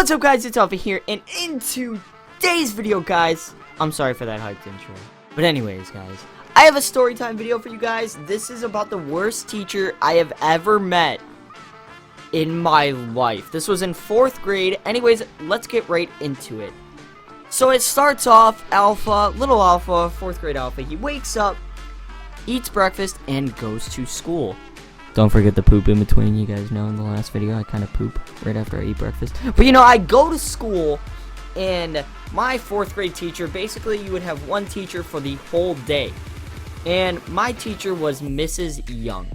What's up, guys? It's Alpha here, and in today's video, guys, I'm sorry for that hyped intro, but anyways, guys, I have a story time video for you guys. This is about the worst teacher I have ever met in my life. This was in 4th grade. Anyways, let's get right into it. So it starts off, little Alpha, 4th grade Alpha. He wakes up, eats breakfast, and goes to school. Don't forget the poop in between. You guys know in the last video I kind of poop right after I eat breakfast. But you know, I go to school, and my 4th grade teacher, basically you would have one teacher for the whole day. And my teacher was Mrs. Young.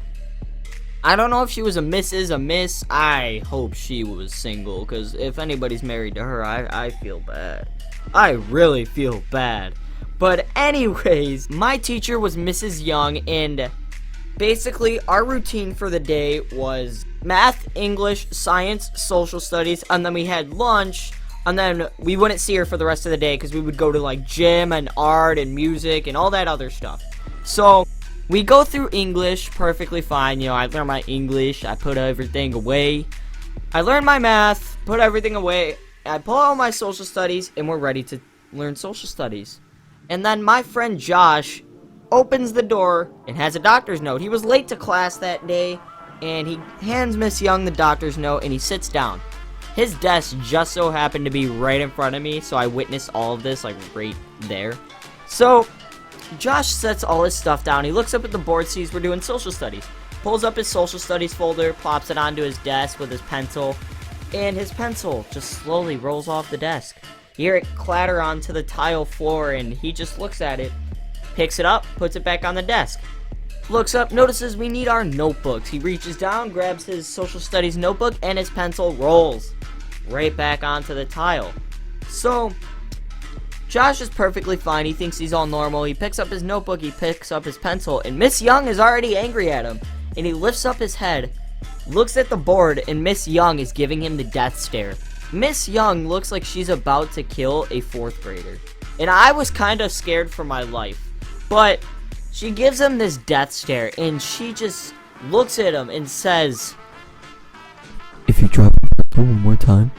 I don't know if she was a Mrs., a Miss. I hope she was single, because if anybody's married to her, I feel bad. I really feel bad. But anyways, my teacher was Mrs. Young, and basically, our routine for the day was math, English, science, social studies, and then we had lunch, and then we wouldn't see her for the rest of the day because we would go to like gym and art and music and all that other stuff. So we go through English perfectly fine. You know, I learned my English, I put everything away. I learned my math, put everything away. I pull out my social studies, and we're ready to learn social studies. And then my friend Josh opens the door and has a doctor's note. He was late to class that day, and he hands Miss Young the doctor's note, and he sits down. His desk just so happened to be right in front of me, so I witnessed all of this, like, right there. So Josh sets all his stuff down. He looks up at the board, sees we're doing social studies, pulls up his social studies folder, plops it onto his desk with his pencil, and his pencil just slowly rolls off the desk. You hear it clatter onto the tile floor, and he just looks at it, picks it up, puts it back on the desk. Looks up, notices we need our notebooks. He reaches down, grabs his social studies notebook, and his pencil rolls right back onto the tile. So Josh is perfectly fine. He thinks he's all normal. He picks up his notebook, he picks up his pencil, and Miss Young is already angry at him. And he lifts up his head, looks at the board, and Miss Young is giving him the death stare. Miss Young looks like she's about to kill a 4th grader. And I was kind of scared for my life. But she gives him this death stare, and she just looks at him and says, "If you drop your pencil one more time,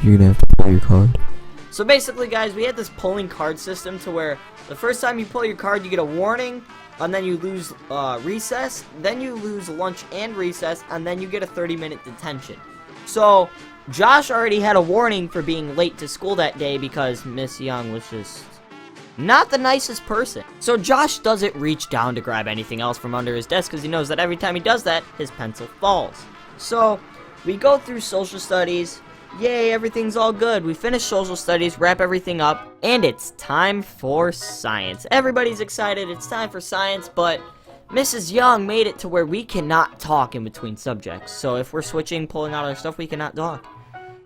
you're gonna have to pull your card." So basically, guys, we had this pulling card system to where the first time you pull your card, you get a warning, and then you lose recess, then you lose lunch and recess, and then you get a 30-minute detention. So Josh already had a warning for being late to school that day because Miss Young was just not the nicest person. So Josh doesn't reach down to grab anything else from under his desk because he knows that every time he does that, his pencil falls. So we go through social studies. Yay, everything's all good. We finish social studies, wrap everything up, and it's time for science. Everybody's excited. It's time for science, but Mrs. Young made it to where we cannot talk in between subjects. So if we're switching, pulling out our stuff, we cannot talk.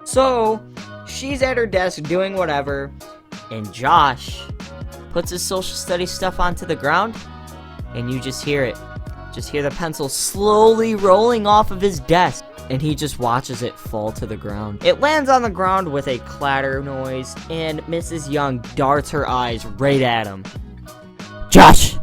So she's at her desk doing whatever, and Josh puts his social studies stuff onto the ground, and you just hear it. Just hear the pencil slowly rolling off of his desk, and he just watches it fall to the ground. It lands on the ground with a clatter noise, and Mrs. Young darts her eyes right at him. "Josh,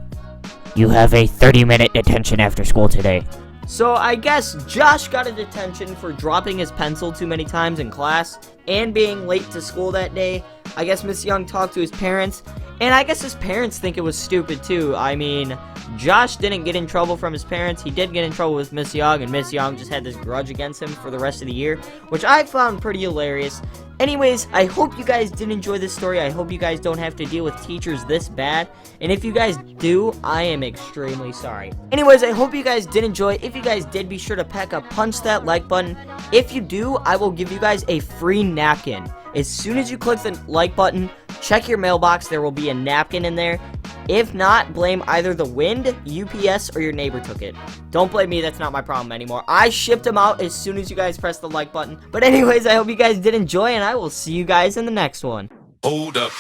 you have a 30-minute detention after school today." So I guess Josh got a detention for dropping his pencil too many times in class and being late to school that day. I guess Miss Young talked to his parents, and I guess his parents think it was stupid too. I mean, Josh didn't get in trouble from his parents. He did get in trouble with Miss Young, and Miss Young just had this grudge against him for the rest of the year, which I found pretty hilarious. Anyways, I hope you guys did enjoy this story. I hope you guys don't have to deal with teachers this bad. And if you guys do, I am extremely sorry. Anyways, I hope you guys did enjoy. If you guys did, be sure to punch that like button. If you do, I will give you guys a free napkin. As soon as you click the like button, check your mailbox. There will be a napkin in there. If not, blame either the wind, UPS, or your neighbor took it. Don't blame me, that's not my problem anymore. I shipped them out as soon as you guys pressed the like button. But anyways, I hope you guys did enjoy, and I will see you guys in the next one. Hold up.